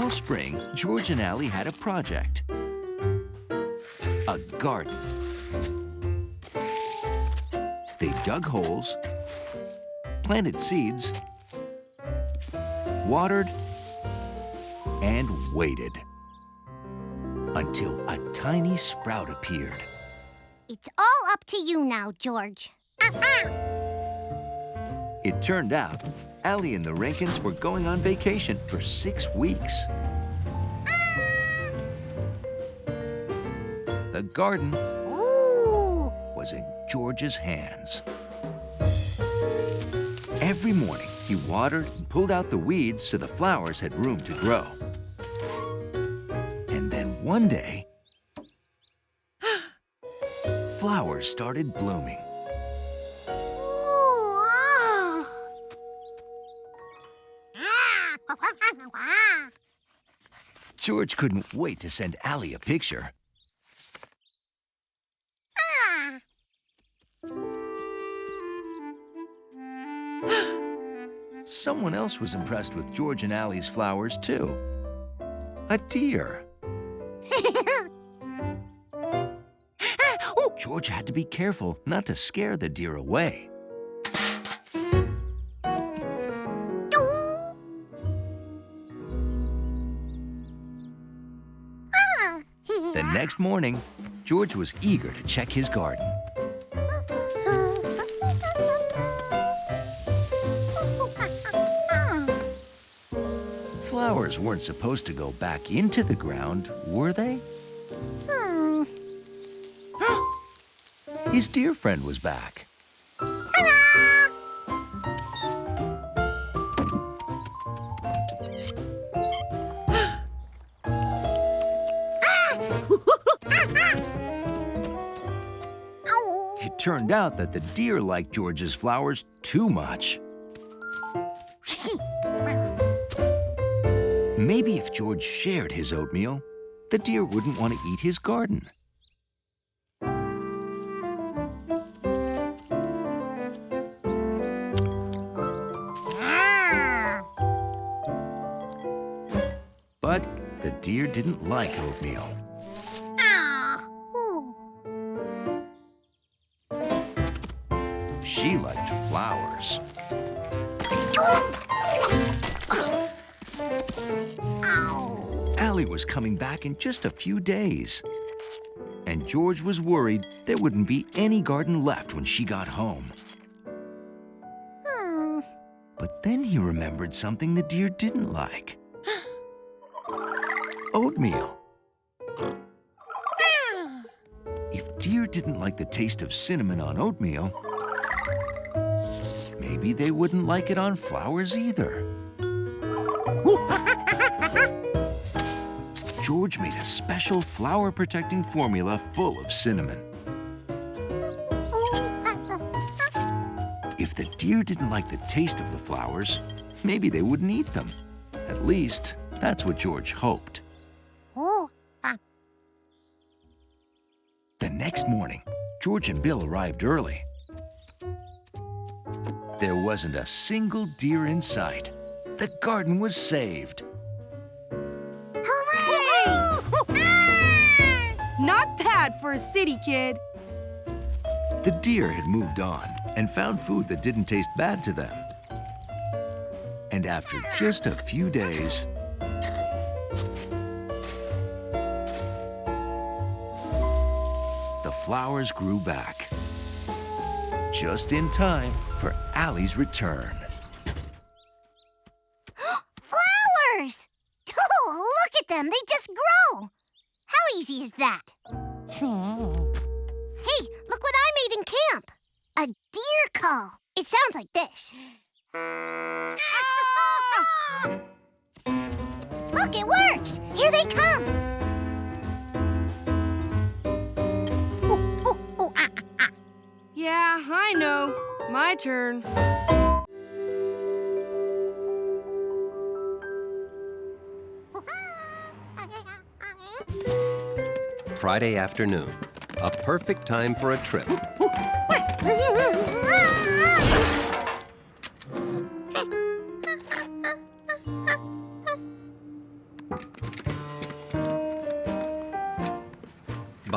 All spring, George and Allie had a project. A garden. They dug holes, planted seeds, watered, and waited until a tiny sprout appeared. It's all up to you now, George. It turned out Allie and the Rankins were going on vacation for 6 weeks. The garden was in George's hands. Every morning, he watered and pulled out the weeds so the flowers had room to grow. And then one day, flowers started blooming. George couldn't wait to send Allie a picture. Someone else was impressed with George and Allie's flowers, too. A deer. George had to be careful not to scare the deer away. The next morning, George was eager to check his garden. Flowers weren't supposed to go back into the ground, were they? His deer friend was back. It turned out that the deer liked George's flowers too much. Maybe if George shared his oatmeal, the deer wouldn't want to eat his garden. But the deer didn't like oatmeal. She liked flowers. Allie was coming back in just a few days. And George was worried there wouldn't be any garden left when she got home. But then he remembered something the deer didn't like. Oatmeal. If deer didn't like the taste of cinnamon on oatmeal, maybe they wouldn't like it on flowers either. George made a special flower-protecting formula full of cinnamon. If the deer didn't like the taste of the flowers, maybe they wouldn't eat them. At least, that's what George hoped. The next morning, George and Bill arrived early. There wasn't a single deer in sight. The garden was saved. Not bad for a city kid. The deer had moved on and found food that didn't taste bad to them. And after just a few days, the flowers grew back. Just in time for Allie's return. Flowers! Oh, look at them. They just grow. How easy is that? Hey, look what I made in camp. A deer call. It sounds like this. Look, it works. Here they come. Yeah, I know. My turn. Friday afternoon, a perfect time for a trip.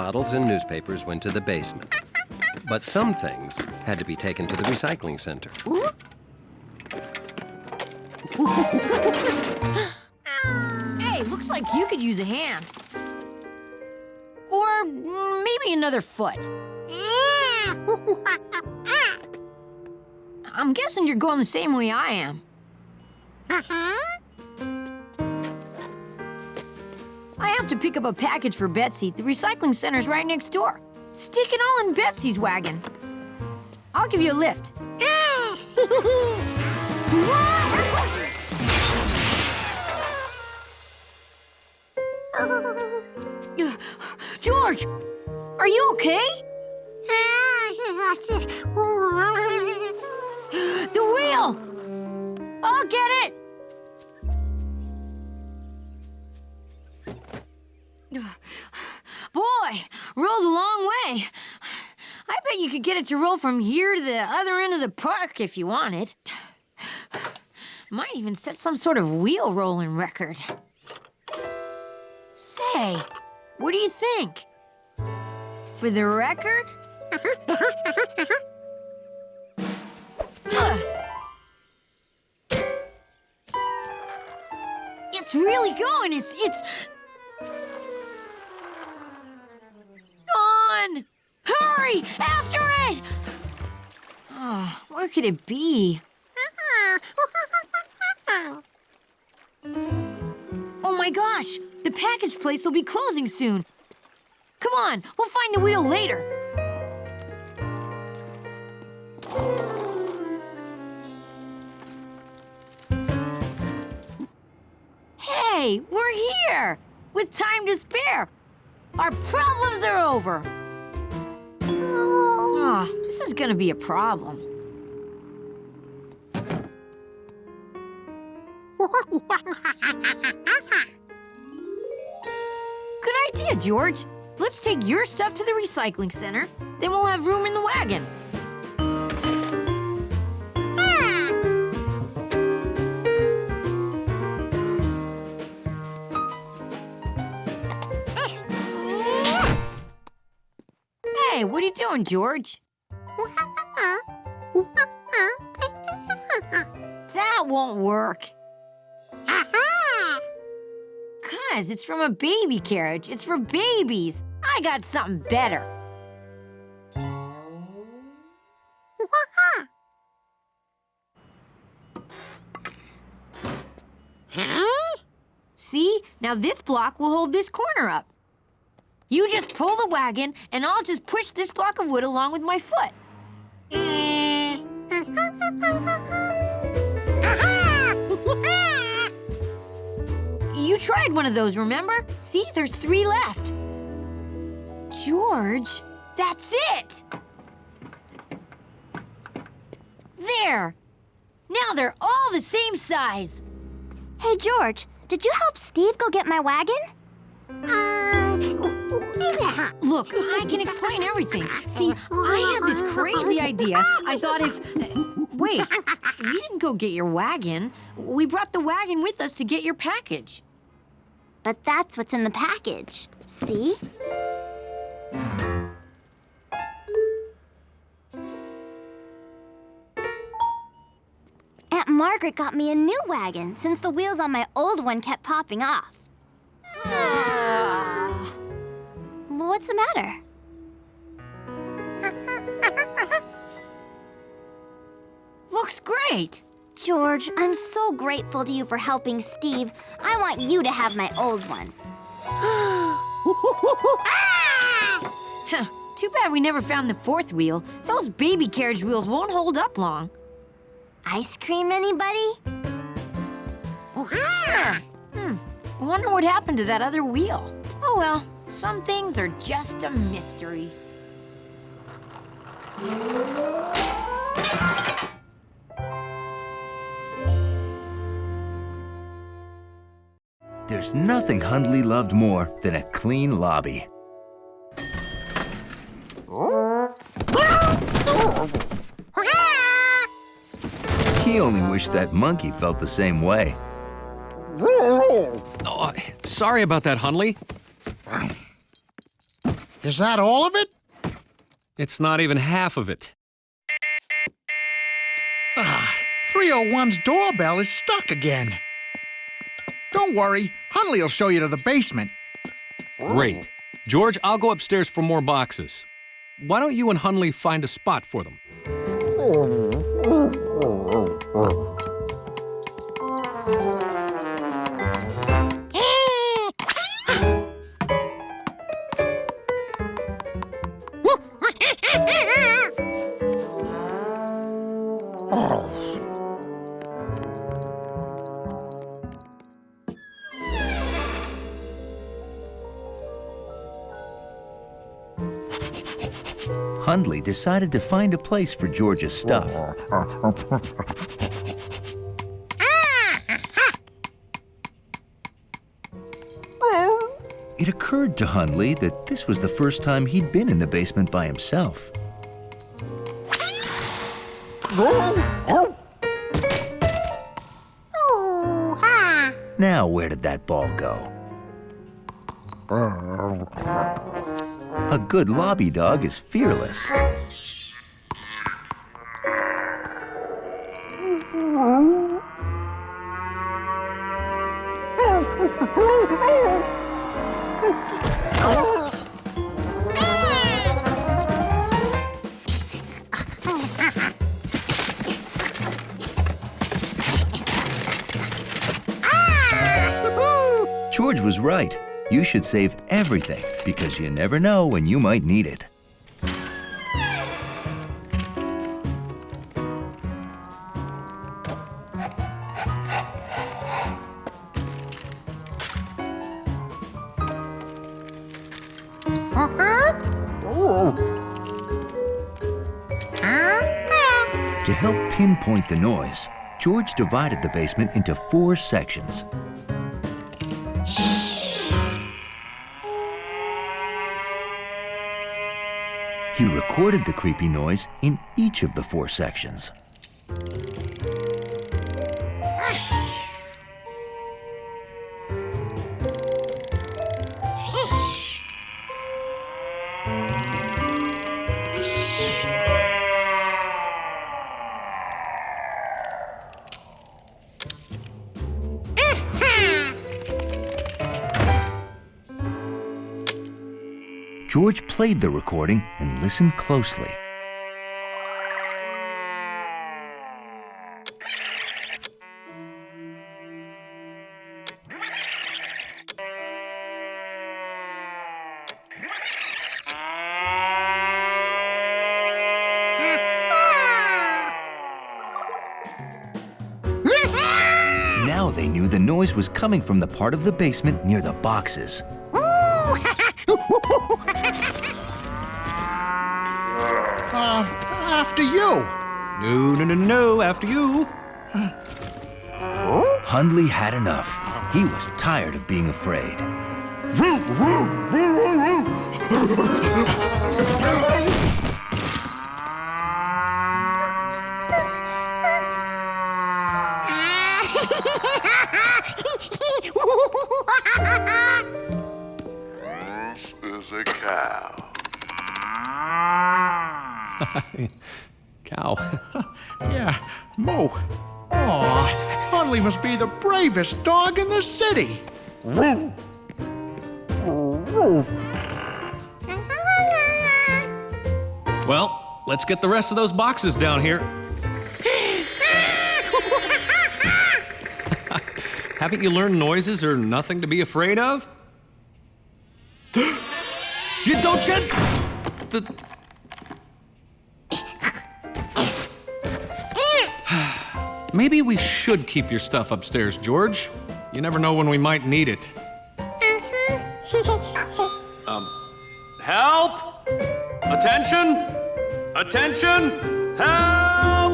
bottles and newspapers went to the basement. But some things had to be taken to the recycling center. Hey, looks like you could use a hand. Or maybe another foot. I'm guessing you're going the same way I am. I have to pick up a package for Betsy. The recycling center's right next door. Stick it all in Betsy's wagon. I'll give you a lift. George, are you okay? The wheel! I'll get it! Boy, rolled a long way. I bet you could get it to roll from here to the other end of the park if you wanted. Might even set some sort of wheel rolling record. Say, what do you think? For the record? It's really going. It's gone. Hurry, after it! Oh, where could it be? Oh my gosh, the package place will be closing soon. Come on, we'll find the wheel later. Hey, we're here! With time to spare. Our problems are over. Oh, this is gonna be a problem. Good idea, George. Let's take your stuff to the recycling center. Then we'll have room in the wagon. Hey, what are you doing, George? That won't work. Cuz it's from a baby carriage. It's for babies. I got something better. See? Now this block will hold this corner up. You just pull the wagon, and I'll just push this block of wood along with my foot. You tried one of those, remember? See, there's 3 left. George, that's it! There! Now they're all the same size. Hey, George, did you help Steve go get my wagon? Look, I can explain everything. See, I had this crazy idea. I thought if... wait, we didn't go get your wagon. We brought the wagon with us to get your package. But that's what's in the package. See? Aunt Margaret got me a new wagon since the wheels on my old one kept popping off. Well, what's the matter? Looks great. George, I'm so grateful to you for helping Steve. I want you to have my old one. Too bad we never found the 4th wheel. Those baby carriage wheels won't hold up long. Ice cream, anybody? Sure. I wonder what happened to that other wheel. Oh well, some things are just a mystery. There's nothing Hundley loved more than a clean lobby. He only wished that monkey felt the same way. Oh, sorry about that, Hundley. Is that all of it? It's not even half of it. 301's doorbell is stuck again. Don't worry, Hunley will show you to the basement. Great. George, I'll go upstairs for more boxes. Why don't you and Hunley find a spot for them? Hundley decided to find a place for George's stuff. It occurred to Hundley that this was the first time he'd been in the basement by himself. Now, where did that ball go? A good lobby dog is fearless. George was right. You should save everything because you never know when you might need it. To help pinpoint the noise, George divided the basement into 4 sections. He recorded the creepy noise in each of the 4 sections. George played the recording and listened closely. Now they knew the noise was coming from the part of the basement near the boxes. After you. No, after you. Hundley had enough. He was tired of being afraid. This is a cow. Cow. Yeah, Moo. Aw, Hunley must be the bravest dog in the city. Well, let's get the rest of those boxes down here. Haven't you learned noises are nothing to be afraid of? Don't you? Maybe we should keep your stuff upstairs, George. You never know when we might need it. Help! Attention! Attention! Help!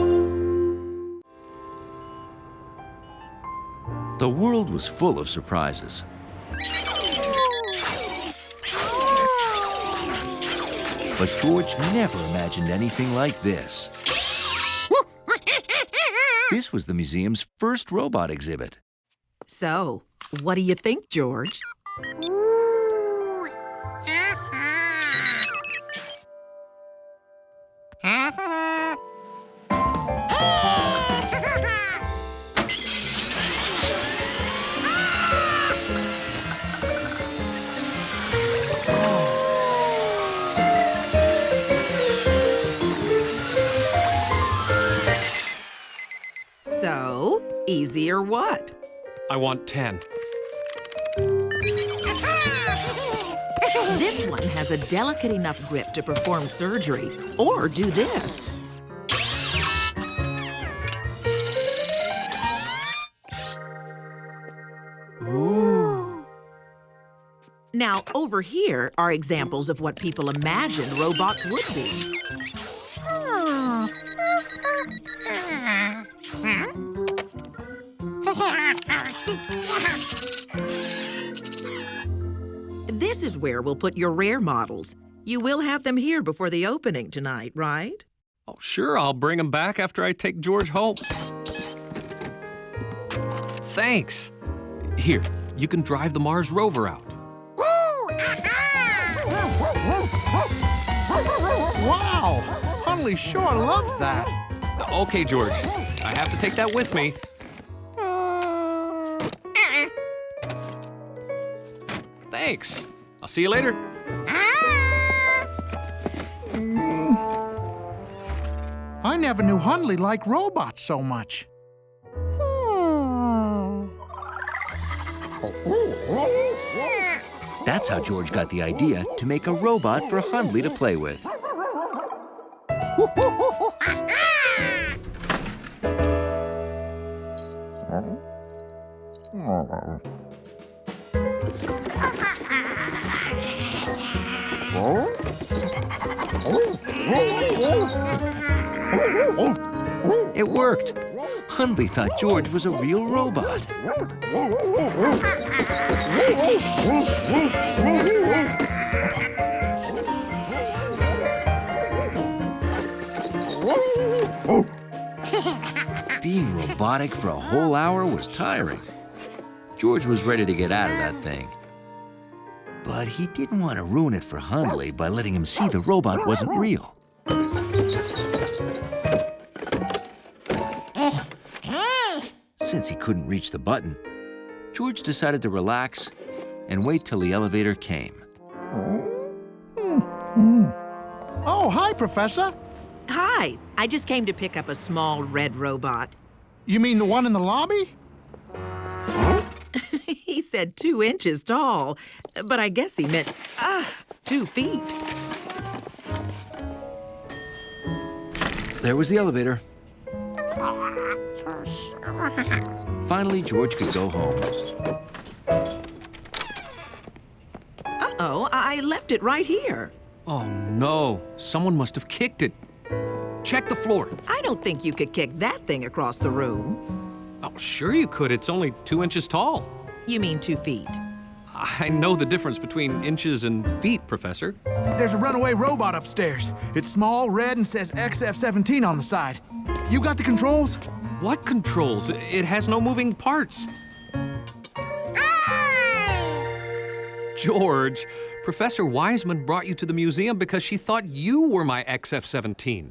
The world was full of surprises. But George never imagined anything like this. This was the museum's first robot exhibit. So, what do you think, George? So, easy or what? I want 10. This one has a delicate enough grip to perform surgery, or do this. Ooh. Now, over here are examples of what people imagined robots would be. This is where we'll put your rare models. You will have them here before the opening tonight, right? Oh, sure, I'll bring them back after I take George home. Thanks. Here, you can drive the Mars rover out. Wow! Hunley sure loves that. Okay, George, I have to take that with me. Thanks. I'll see you later. I never knew Hunley liked robots so much. That's how George got the idea to make a robot for Hundley to play with. It worked. Hundley thought George was a real robot. Being robotic for a whole hour was tiring. George was ready to get out of that thing. But he didn't want to ruin it for Hundley by letting him see the robot wasn't real. Since he couldn't reach the button, George decided to relax and wait till the elevator came. Oh, hi, Professor. Hi, I just came to pick up a small red robot. You mean the one in the lobby? He said 2 inches tall, but I guess he meant 2 feet. There was the elevator. Finally, George could go home. Uh-oh, I left it right here. Oh, no. Someone must have kicked it. Check the floor. I don't think you could kick that thing across the room. Oh, sure you could. It's only 2 inches tall. You mean 2 feet? I know the difference between inches and feet, Professor. There's a runaway robot upstairs. It's small, red, and says XF-17 on the side. You got the controls? What controls? It has no moving parts. George, Professor Wiseman brought you to the museum because she thought you were my XF-17.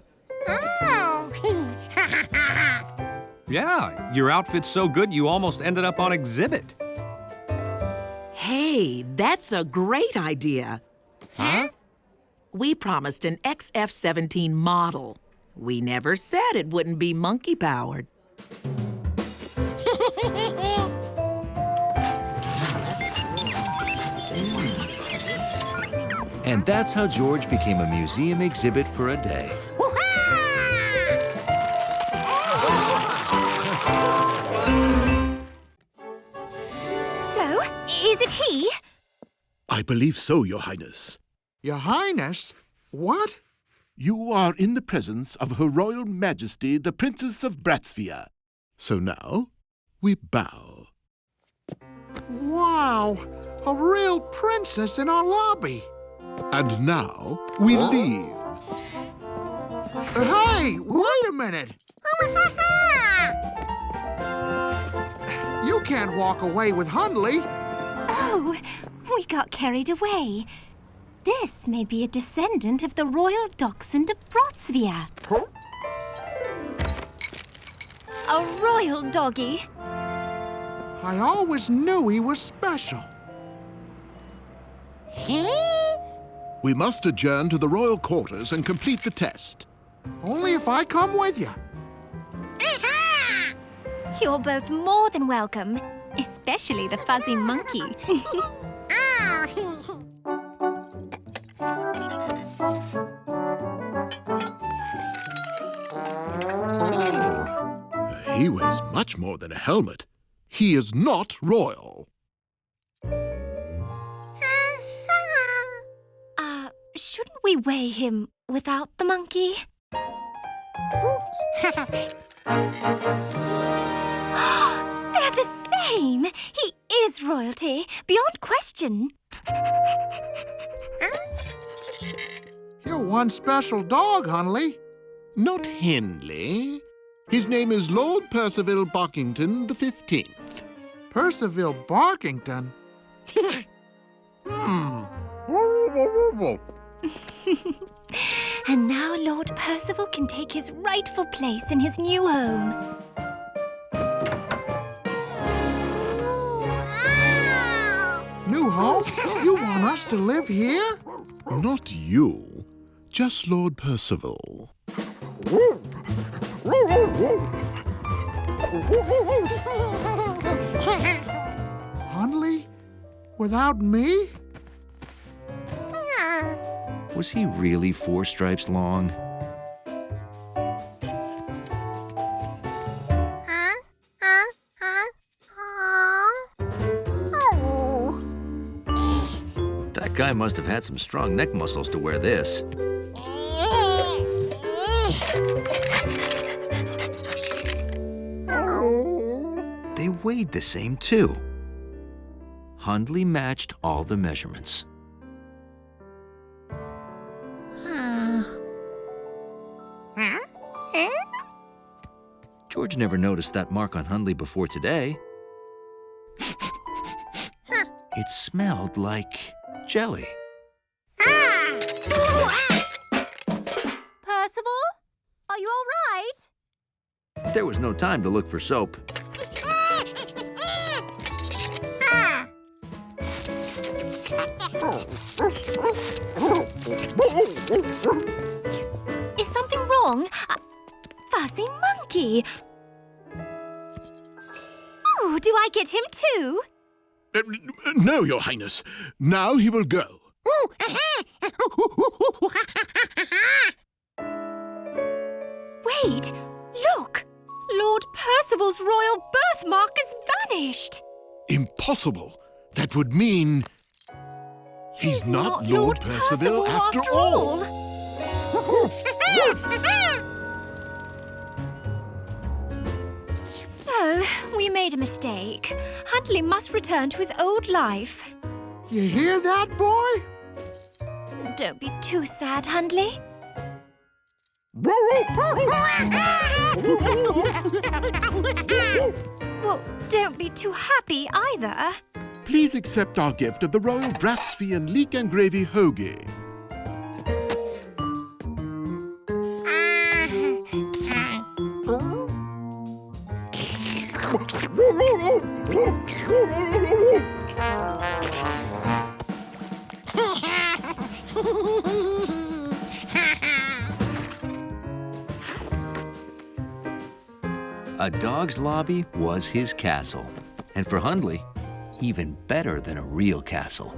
Yeah, your outfit's so good you almost ended up on exhibit. Hey, that's a great idea. Huh? We promised an XF-17 model. We never said it wouldn't be monkey-powered. And that's how George became a museum exhibit for a day. So, is it he? I believe so, Your Highness. Your Highness? What? You are in the presence of Her Royal Majesty, the Princess of Bratsphere. So now, we bow. Wow, a real princess in our lobby. And now, we leave. Hey, wait a minute. You can't walk away with Hundley. Oh, we got carried away. This may be a descendant of the royal dachshund of Brotsvia. A royal doggy. I always knew he was special. We must adjourn to the royal quarters and complete the test. Only if I come with you. You're both more than welcome, especially the fuzzy monkey. He weighs much more than a helmet. He is not royal. Shouldn't we weigh him without the monkey? They're the same! He is royalty, beyond question. You're one special dog, Hundley. Not Hindley. His name is Lord Percival Barkington the 15th. Percival Barkington? And now Lord Percival can take his rightful place in his new home. New home? You want us to live here? Not you, just Lord Percival. Hundley? Without me? Was he really 4 stripes long? That guy must have had some strong neck muscles to wear this. They weighed the same, too. Hundley matched all the measurements. George never noticed that mark on Hundley before today. It smelled like jelly. Percival? Are you all right? There was no time to look for soap. Is something wrong? Fuzzy monkey. Ooh, do I get him too? No, Your Highness. Now he will go. Wait, look! Lord Percival's royal birthmark has vanished. Impossible. That would mean... He's not Lord Percival after all. So, we made a mistake. Hundley must return to his old life. You hear that, boy? Don't be too sad, Hundley. Well, don't be too happy either. Please accept our gift of the Royal Bratsvian Leek and Gravy Hoagie. A dog's lobby was his castle. And for Hundley, even better than a real castle.